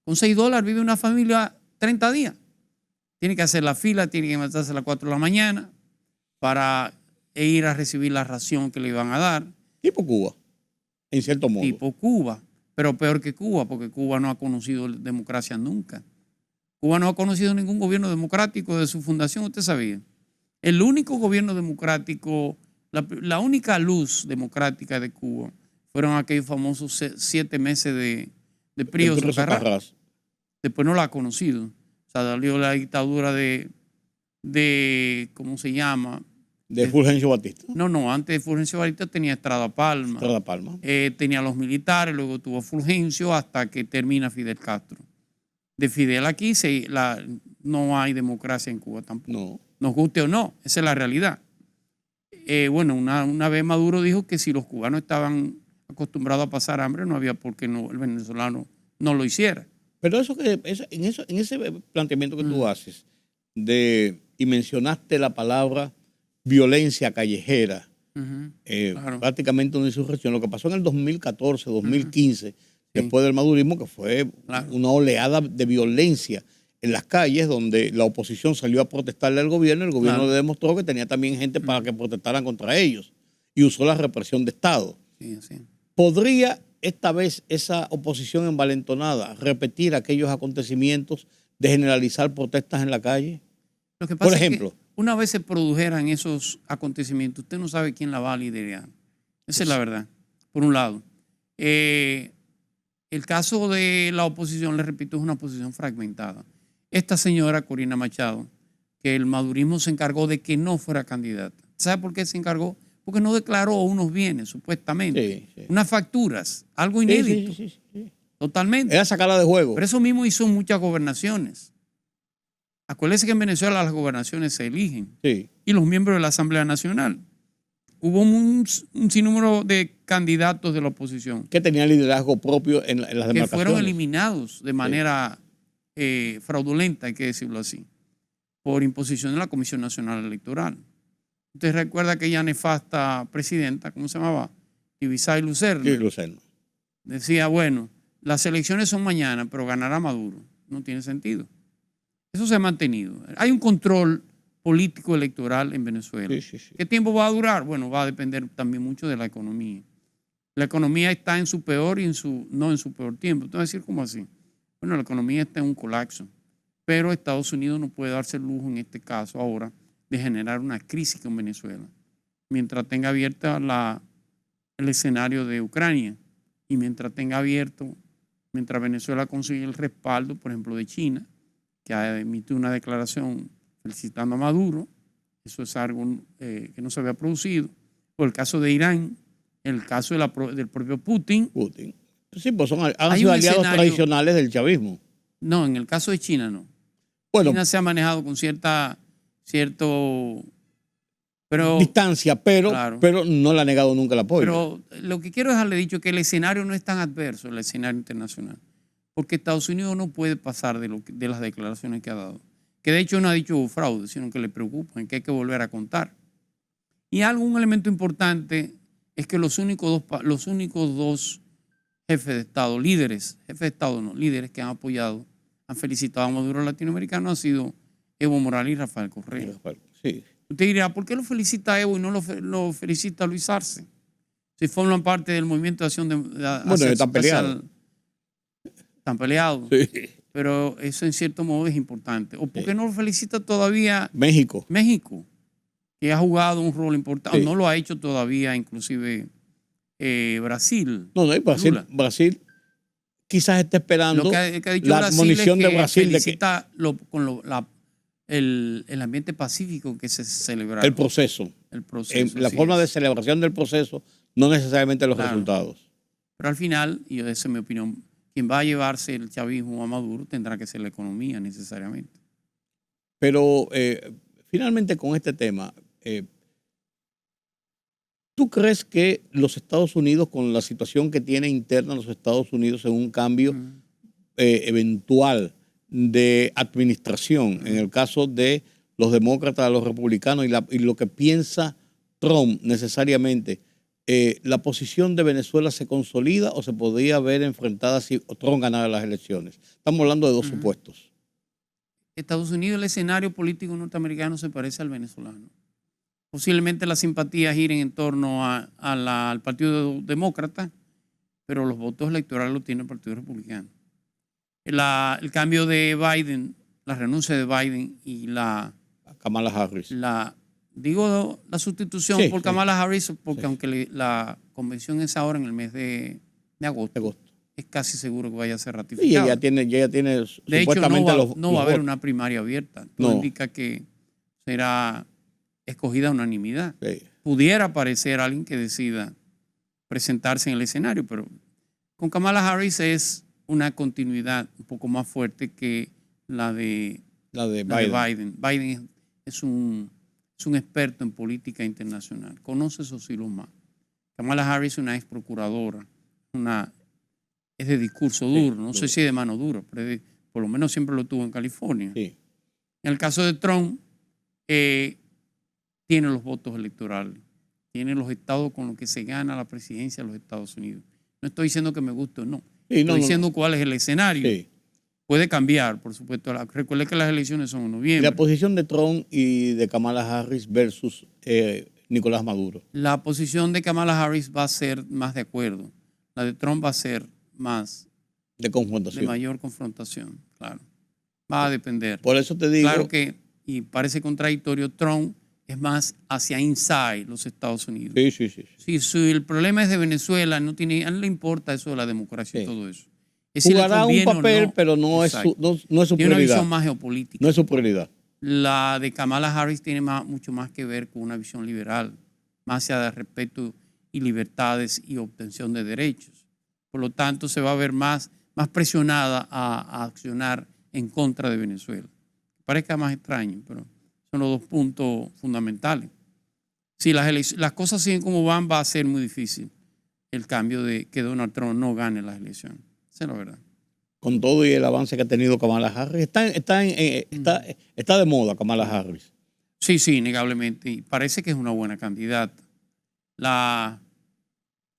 Con $6 vive una familia 30 días. Tiene que hacer la fila, tiene que levantarse a las 4 de la mañana para ir a recibir la ración que le iban a dar. Tipo Cuba, en cierto modo. Tipo Cuba, pero peor que Cuba, porque Cuba no ha conocido democracia nunca. Cuba no ha conocido ningún gobierno democrático desde su fundación, ¿usted sabía? El único gobierno democrático, la única luz democrática de Cuba fueron aquellos famosos 7 meses de Prío Socarrás. Después no la ha conocido. O sea, salió la dictadura de ¿cómo se llama? De Fulgencio Batista. No, antes de Fulgencio Batista tenía Estrada Palma. Estrada Palma. Tenía los militares, luego tuvo Fulgencio hasta que termina Fidel Castro. De Fidel aquí no hay democracia en Cuba tampoco. No. Nos guste o no, esa es la realidad. Bueno, una vez Maduro dijo que si los cubanos estaban acostumbrados a pasar hambre, no había por qué el venezolano no lo hiciera. Pero en ese planteamiento que tú haces y mencionaste la palabra violencia callejera, Claro. prácticamente una insurrección. Lo que pasó en el 2014, 2015, después del madurismo, que fue una oleada de violencia en las calles, donde la oposición salió a protestarle al gobierno, el gobierno le demostró que tenía también gente para que protestaran contra ellos y usó la represión de Estado. Sí. ¿Podría esta vez esa oposición envalentonada repetir aquellos acontecimientos de generalizar protestas en la calle? Lo que pasa Por ejemplo, es que una vez se produjeran esos acontecimientos, usted no sabe quién la va a liderar. Esa es la verdad, por un lado. El caso de la oposición, le repito, es una oposición fragmentada. Esta señora, Corina Machado, que el madurismo se encargó de que no fuera candidata. ¿Sabe por qué se encargó? Porque no declaró unos bienes, supuestamente. Sí. Unas facturas, algo inédito. Sí. Totalmente. Era sacarla de juego. Pero eso mismo hizo muchas gobernaciones. Acuérdense que en Venezuela las gobernaciones se eligen. Sí. Y los miembros de la Asamblea Nacional. Hubo un sinnúmero de candidatos de la oposición Que tenían liderazgo propio en las que demarcaciones. fueron eliminados de manera fraudulenta, hay que decirlo así, por imposición de la Comisión Nacional Electoral. Usted recuerda aquella nefasta presidenta, ¿cómo se llamaba? Ibizay Lucerna. Sí, Luceno. Decía, bueno, las elecciones son mañana, pero ganará Maduro. No tiene sentido. Eso se ha mantenido. Hay un control político electoral en Venezuela. Sí. ¿Qué tiempo va a durar? Bueno, va a depender también mucho de la economía. La economía está en su peor y no en su peor tiempo. Entonces, decir ¿cómo así? Bueno, la economía está en un colapso, pero Estados Unidos no puede darse el lujo en este caso ahora de generar una crisis con Venezuela, mientras tenga abierta el escenario de Ucrania y mientras Venezuela consigue el respaldo, por ejemplo, de China, que ha emitido una declaración felicitando a Maduro. Eso es algo que no se había producido. O el caso de Irán, el caso del propio Putin. Sí, pues han sido aliados tradicionales del chavismo. No, en el caso de China no. Bueno, China se ha manejado con distancia, pero claro. pero no le ha negado nunca el apoyo. Pero lo que quiero dejarle dicho es que el escenario no es tan adverso, el escenario internacional, porque Estados Unidos no puede pasar de las declaraciones que ha dado, que de hecho no ha dicho fraude, sino que le preocupan, que hay que volver a contar. Y un elemento importante es que los únicos dos jefes de Estado, líderes que han apoyado, han felicitado a Maduro latinoamericano, han sido Evo Morales y Rafael Correa. Sí. Usted dirá, ¿por qué lo felicita Evo y no lo felicita Luis Arce? Si forman parte del movimiento de acción de bueno, están peleados. Están peleados. Sí. Pero eso en cierto modo es importante. ¿O por qué no lo felicita todavía México, que ha jugado un rol importante? Sí. No lo ha hecho todavía, inclusive Brasil. No, Brasil quizás está esperando Lo que ha dicho la Brasil admonición es que de Brasil felicita el ambiente pacífico que se celebra. el proceso. La forma de celebración del proceso, no necesariamente los resultados. Pero al final, y esa es mi opinión, quien va a llevarse el chavismo a Maduro tendrá que ser la economía necesariamente. Pero finalmente con este tema, ¿tú crees que los Estados Unidos, con la situación que tiene interna los Estados Unidos en un cambio eventual de administración, en el caso de los demócratas, los republicanos y lo que piensa Trump necesariamente, ¿la posición de Venezuela se consolida o se podría ver enfrentada si Trump ganara las elecciones? Estamos hablando de dos supuestos. Estados Unidos, el escenario político norteamericano se parece al venezolano. Posiblemente las simpatías giren en torno al Partido Demócrata, pero los votos electorales los tiene el Partido Republicano. El cambio de Biden, la renuncia de Biden y Kamala Harris. la sustitución por Kamala Harris, porque aunque la convención es ahora en el mes de agosto, es casi seguro que vaya a ser ratificada. Y ella tiene de supuestamente hecho, no va a haber una primaria abierta. Todo indica que será escogida a unanimidad. Sí. Pudiera aparecer alguien que decida presentarse en el escenario, pero con Kamala Harris es una continuidad un poco más fuerte que la de Biden. Biden es un experto en política internacional, conoce esos hilos más. Kamala Harris es una ex procuradora, es de discurso duro, no sé si es de mano dura, pero por lo menos siempre lo tuvo en California. Sí. En el caso de Trump, tiene los votos electorales, tiene los estados con los que se gana la presidencia de los Estados Unidos. No estoy diciendo que me guste o no, estoy diciendo cuál es el escenario. Sí. Puede cambiar, por supuesto. Recuerde que las elecciones son en noviembre. La posición de Trump y de Kamala Harris versus Nicolás Maduro. La posición de Kamala Harris va a ser más de acuerdo. La de Trump va a ser más de confrontación. De mayor confrontación, claro. Va a depender. Por eso te digo. Claro que, y parece contradictorio, Trump es más hacia inside los Estados Unidos. Sí. Si el problema es de Venezuela, a él no le importa eso de la democracia y todo eso. Jugará un papel, pero no es su prioridad. Tiene una visión más geopolítica. No es su prioridad. La de Kamala Harris tiene mucho más que ver con una visión liberal, más hacia de respeto y libertades y obtención de derechos. Por lo tanto, se va a ver más presionada a accionar en contra de Venezuela. Parezca más extraño, pero son los dos puntos fundamentales. Si las cosas siguen como van, va a ser muy difícil el cambio de que Donald Trump no gane las elecciones. Esa es la verdad. Con todo y el avance que ha tenido Kamala Harris, está de moda Kamala Harris. Sí, innegablemente. Y parece que es una buena candidata.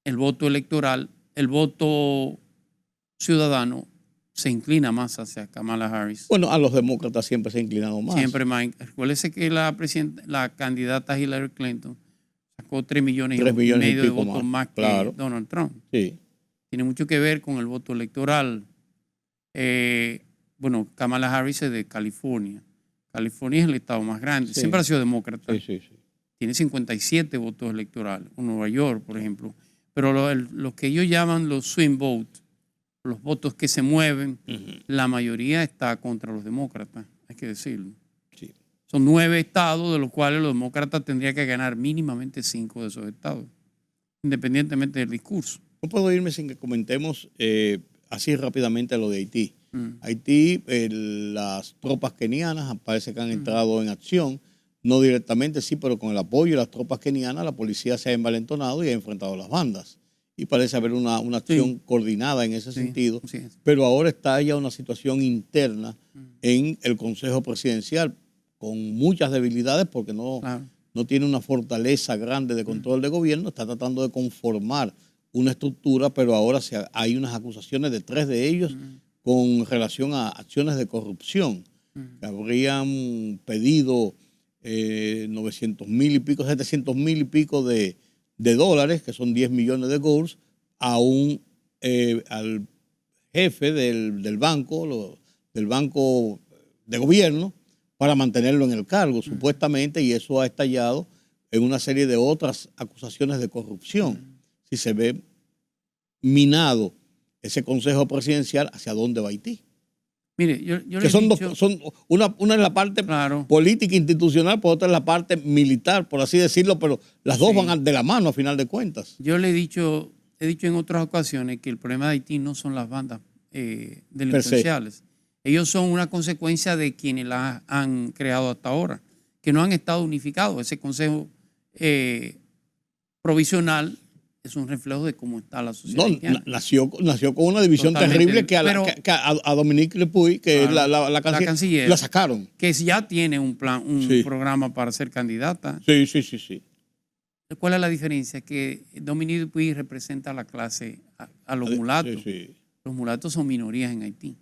El voto electoral, el voto ciudadano se inclina más hacia Kamala Harris. Bueno, a los demócratas siempre se ha inclinado más. Siempre más. Recuérdese que la candidata Hillary Clinton sacó 3 millones y medio de votos más que Donald Trump. Sí. Tiene mucho que ver con el voto electoral. Kamala Harris es de California. California es el estado más grande. Sí. Siempre ha sido demócrata. Sí. Tiene 57 votos electorales. En Nueva York, por ejemplo. Pero los que ellos llaman los swing votes, los votos que se mueven, la mayoría está contra los demócratas, hay que decirlo. Sí. Son 9 estados, de los cuales los demócratas tendrían que ganar mínimamente 5 de esos estados, independientemente del discurso. No puedo irme sin que comentemos así rápidamente lo de Haití. Haití, las tropas kenianas parece que han entrado en acción, no directamente, sí, pero con el apoyo de las tropas kenianas, la policía se ha envalentonado y ha enfrentado a las bandas. Y parece haber una acción coordinada en ese sentido. Sí. Pero ahora está ya una situación interna en el Consejo Presidencial con muchas debilidades porque no tiene una fortaleza grande de control de gobierno, está tratando de conformar una estructura, pero ahora hay unas acusaciones de 3 de ellos con relación a acciones de corrupción. Que habrían pedido 900,000 y pico, 700,000 y pico de dólares, que son 10 millones de gols, al jefe del banco de gobierno para mantenerlo en el cargo, supuestamente, y eso ha estallado en una serie de otras acusaciones de corrupción. Si se ve minado ese Consejo Presidencial, ¿hacia dónde va Haití? Mire, yo que una es la parte política institucional, por otra es la parte militar, por así decirlo, pero las dos van de la mano a final de cuentas. Yo le he dicho en otras ocasiones que el problema de Haití no son las bandas delincuenciales. Ellos son una consecuencia de quienes las han creado hasta ahora, que no han estado unificados. Ese consejo provisional es un reflejo de cómo está la sociedad. No, nació con una división terrible que a Dominique Lepuy, que es la canciller, la sacaron. Que ya tiene un programa para ser candidata. Sí. ¿Cuál es la diferencia? Que Dominique Dupuy representa a la clase, a los mulatos. Sí. Los mulatos son minorías en Haití.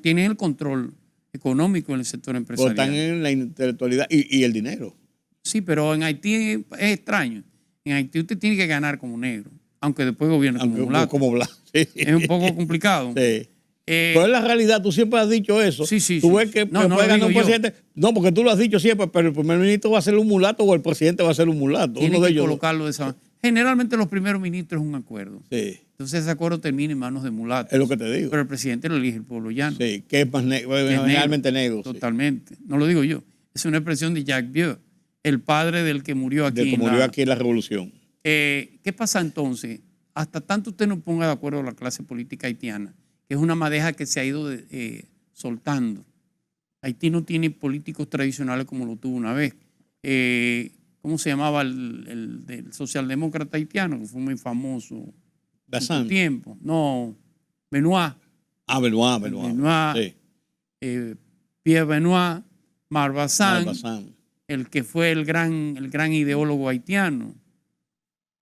Tienen el control económico en el sector Pero empresarial. están en la intelectualidad y el dinero. Sí, pero en Haití es extraño. En Haití usted tiene que ganar como negro, aunque después gobierne como mulato. Como blanco. Sí. Es un poco complicado. Sí. Pero es la realidad, tú siempre has dicho eso. Sí. Tú ves que No puede ganar un yo. presidente. No, porque tú lo has dicho siempre, pero el primer ministro va a ser un mulato o el presidente va a ser un mulato. Tiene Uno de que ellos. colocarlo de esa manera. Generalmente los primeros ministros es un acuerdo. Sí. Entonces ese acuerdo termina en manos de mulatos. Es lo que te digo. Pero el presidente lo elige el pueblo llano. Sí, que es más negro, Que es realmente negro. Totalmente. No lo digo yo. Es una expresión de Jacques Vieux, el padre del que murió aquí. Del que murió aquí en la revolución. ¿Qué pasa entonces? Hasta tanto usted no ponga de acuerdo a la clase política haitiana, que es una madeja que se ha ido soltando. Haití no tiene políticos tradicionales como lo tuvo una vez. ¿Cómo se llamaba el del socialdemócrata haitiano, que fue muy famoso? Dassin. Tiempo. No, Benoit. Benoit. Sí. Pierre Benoit, Marbazán, Marbazán. el que fue el gran ideólogo haitiano.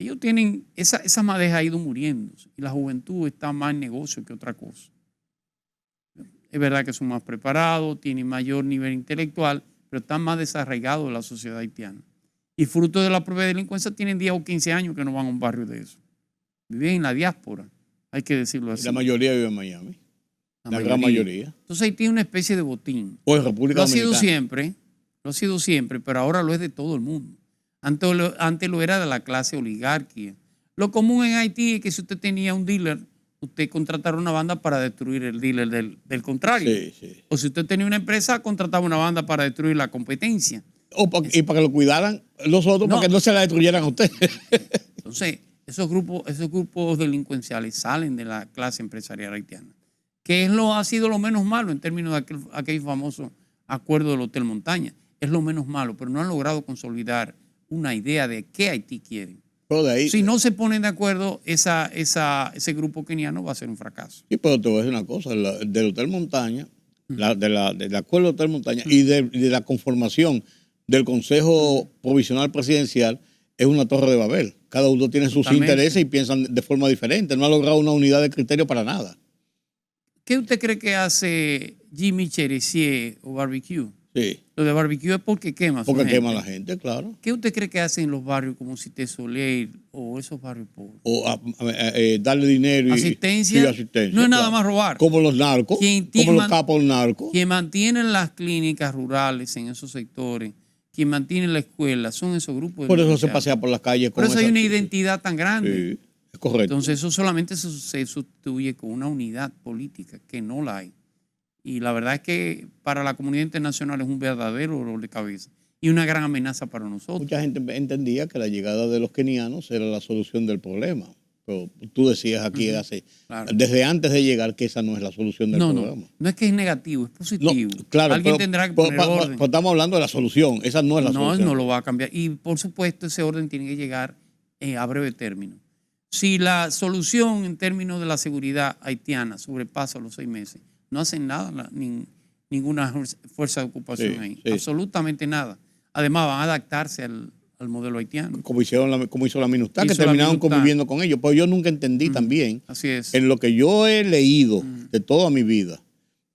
Ellos tienen, esa madeja ha ido muriendo y la juventud está más en negocio que otra cosa. Es verdad que son más preparados, tienen mayor nivel intelectual, pero están más desarraigados de la sociedad haitiana. Y fruto de la propia delincuencia tienen 10 o 15 años que no van a un barrio de eso. Viven en la diáspora, hay que decirlo así. La mayoría vive en Miami. La gran mayoría. Entonces Haití es una especie de botín. O en República Dominicana. Lo ha sido siempre, pero ahora lo es de todo el mundo. Antes lo era de la clase oligarquía. Lo común en Haití es que si usted tenía un dealer, usted contratara una banda para destruir el dealer del contrario. Sí. O si usted tenía una empresa, contrataba una banda para destruir la competencia. Y para que lo cuidaran los otros, para que no se la destruyeran a usted. Entonces, esos grupos delincuenciales salen de la clase empresarial haitiana, que ha sido lo menos malo en términos de aquel famoso acuerdo del Hotel Montaña. Es lo menos malo, pero no han logrado consolidar una idea de qué Haití quieren. De ahí, si no se ponen de acuerdo, ese grupo keniano va a ser un fracaso. Sí, pero te voy a decir una cosa, del Hotel Montaña, del acuerdo del Hotel Montaña y de la conformación del Consejo Provisional Presidencial es una torre de Babel. Cada uno tiene sus intereses y piensan de forma diferente. No ha logrado una unidad de criterio para nada. ¿Qué usted cree que hace Jimmy Cheressier o Barbecue? Sí. Lo de Barbecue es porque quema. Porque quema a la gente, claro. ¿Qué usted cree que hacen los barrios como Cité Soleil o esos barrios pobres? O darle dinero y asistencia. No es nada más robar. Como los narcos, como los capos narcos. Quien mantiene las clínicas rurales en esos sectores, quien mantiene la escuela, son esos grupos. Por eso se pasea por las calles. Por eso hay una identidad tan grande. Sí, es correcto. Entonces eso solamente se sustituye con una unidad política que no la hay. Y la verdad es que para la comunidad internacional es un verdadero dolor de cabeza y una gran amenaza para nosotros. Mucha gente entendía que la llegada de los kenianos era la solución del problema. Pero tú decías aquí desde antes de llegar que esa no es la solución del problema. No es que es negativo, es positivo. No, claro, alguien tendrá que poner orden. Pero estamos hablando de la solución, esa no es la solución. No lo va a cambiar. Y por supuesto ese orden tiene que llegar a breve término. Si la solución en términos de la seguridad haitiana sobrepasa los 6 meses, no hacen nada, ninguna fuerza de ocupación ahí. Sí. Absolutamente nada. Además, van a adaptarse al modelo haitiano. Como hizo la MINUSTAH, que terminaron conviviendo con ellos. Pero yo nunca entendí también, así es. En lo que yo he leído de toda mi vida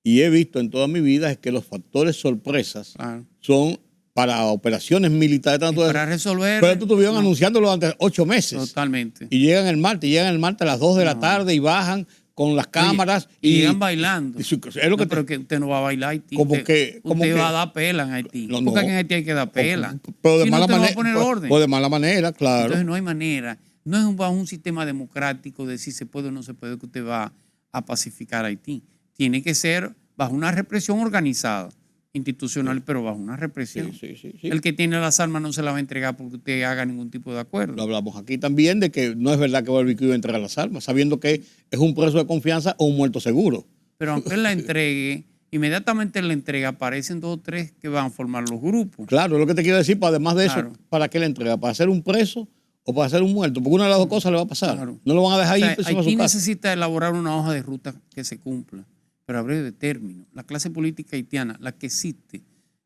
y he visto en toda mi vida, es que los factores sorpresas son para operaciones militares. Para resolver. Pero tú estuvieron anunciándolo antes 8 meses. Totalmente. Y llegan el martes a las 2 de la tarde y bajan con las cámaras. Y llegan bailando. Es lo que pero que usted no va a bailar Haití. Usted va a dar pela en Haití. Porque en Haití hay que dar pela. Pero de mala manera. Va a poner orden. O de mala manera, claro. Entonces no hay manera. No es bajo un sistema democrático de si se puede o no se puede que usted va a pacificar Haití. Tiene que ser bajo una represión organizada, institucional, pero bajo una represión. Sí. El que tiene las armas no se las va a entregar porque usted haga ningún tipo de acuerdo. Lo hablamos aquí también de que no es verdad que Barbecue iba a entregar las armas, sabiendo que es un preso de confianza o un muerto seguro. Pero aunque él la entregue, inmediatamente en la entrega aparecen 2 o 3 que van a formar los grupos. Claro, es lo que te quiero decir, además de eso, ¿para qué la entrega? ¿Para ser un preso o para ser un muerto? Porque una de las dos cosas le va a pasar. Claro. No lo van a dejar ir. Haití necesita elaborar una hoja de ruta que se cumpla, pero a breve término. La clase política haitiana, la que existe,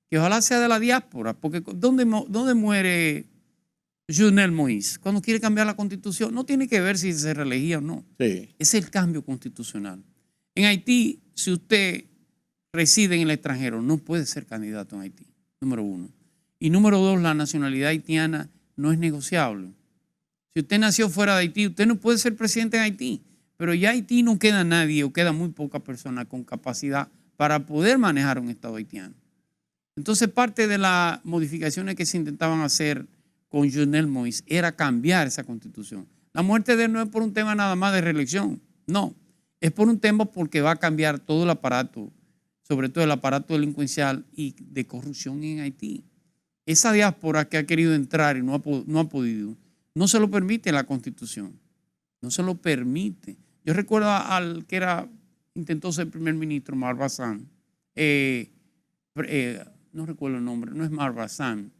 que ojalá sea de la diáspora, porque ¿dónde muere Jovenel Moïse, cuando quiere cambiar la constitución, no tiene que ver si se reelegía o no. Sí. Es el cambio constitucional. En Haití, si usted reside en el extranjero, no puede ser candidato en Haití, número uno. Y número dos, la nacionalidad haitiana no es negociable. Si usted nació fuera de Haití, usted no puede ser presidente en Haití. Pero ya Haití no queda nadie o queda muy poca persona con capacidad para poder manejar un Estado haitiano. Entonces, parte de las modificaciones que se intentaban hacer con Jovenel Moïse era cambiar esa constitución. La muerte de él no es por un tema nada más de reelección, no. Es por un tema porque va a cambiar todo el aparato, sobre todo el aparato delincuencial y de corrupción en Haití. Esa diáspora que ha querido entrar y no ha podido, no se lo permite la Constitución. No se lo permite. Yo recuerdo al que intentó ser primer ministro, Marbazán. No recuerdo el nombre, no es Marbazán.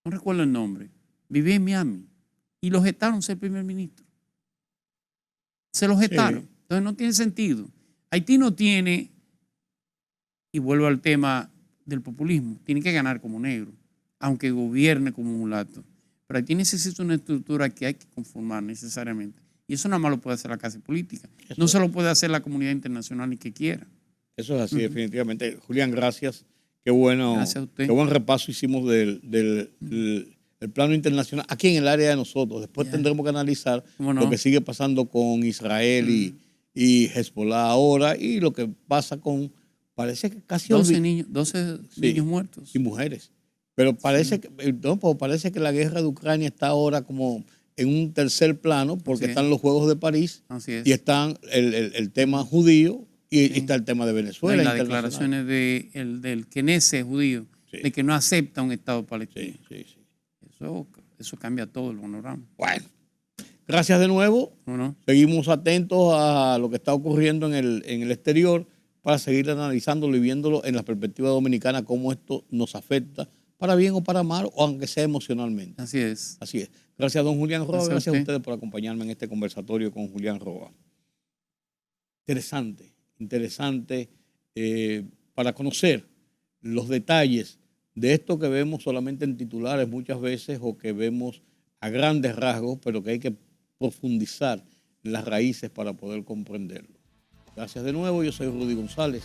No recuerdo el nombre. Vivía en Miami y lo jetaron ser primer ministro. Se lo jetaron. Sí. Entonces no tiene sentido. Haití no tiene, y vuelvo al tema del populismo, tiene que ganar como negro, aunque gobierne como mulato. Pero Haití necesita una estructura que hay que conformar necesariamente. Y eso nada más lo puede hacer la clase política. Eso no se lo puede hacer la comunidad internacional ni que quiera. Eso es así, definitivamente. Julián, gracias. Qué bueno. Gracias a usted. Qué buen repaso hicimos del plano internacional aquí en el área de nosotros. Después tendremos que analizar lo que sigue pasando con Israel y Hezbollah ahora y lo que pasa con, parece que casi 12 niños muertos. Y mujeres. Pero parece que la guerra de Ucrania está ahora como en un tercer plano porque están los Juegos de París y están el tema judío y está el tema de Venezuela. Y las declaraciones del Knesset judío de que no acepta un Estado palestino. Sí. Eso cambia todo el panorama. Bueno, gracias de nuevo. Seguimos atentos a lo que está ocurriendo en el exterior para seguir analizándolo y viéndolo en la perspectiva dominicana, cómo esto nos afecta, para bien o para mal, o aunque sea emocionalmente. Así es. Así es. Gracias, don Julián Roa. Gracias a ustedes por acompañarme en este conversatorio con Julián Roa. Interesante para conocer los detalles de esto que vemos solamente en titulares muchas veces o que vemos a grandes rasgos, pero que hay que profundizar en las raíces para poder comprenderlo. Gracias de nuevo. Yo soy Rudy González.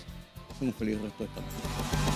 Un feliz resto de esta noche.